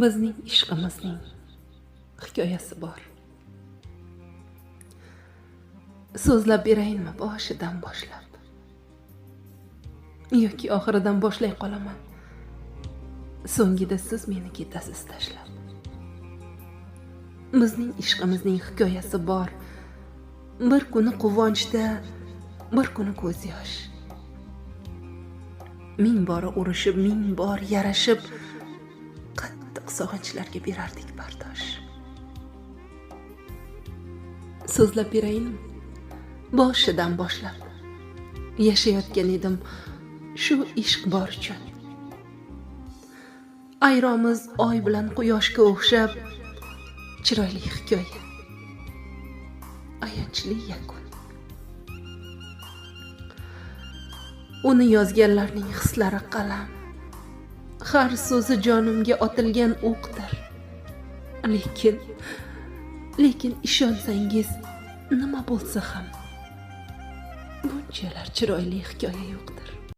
Bizning ishqimizning hikoyasi bor. So'zlab berayinmi boshidan boshlab? Yoki oxiridan boshlay qolaman. So'ngida siz meni ketasiz tashlab. Bizning ishqimizning hikoyasi bor. Bir kuni quvonchda, bir kuni ko'z yosh. Ming bora urushib, ming bor yarashib, qattiq sog'inchlarga berardik bardosh. So'zlab berayinmi? Boshidan boshlab yashayotgan edim shu ishq bor uchun. Ayromiz oy bilan quyoshga o'xshab, chiroyli hikoya, ayanchli yakun. Uni yozganlarning hislari qalam, har so'zi jonimga otilgan o'qdir. Lekin ishonsangiz, nima bo'lsa ham bunchalar chiroyli hikoya yo'qdir.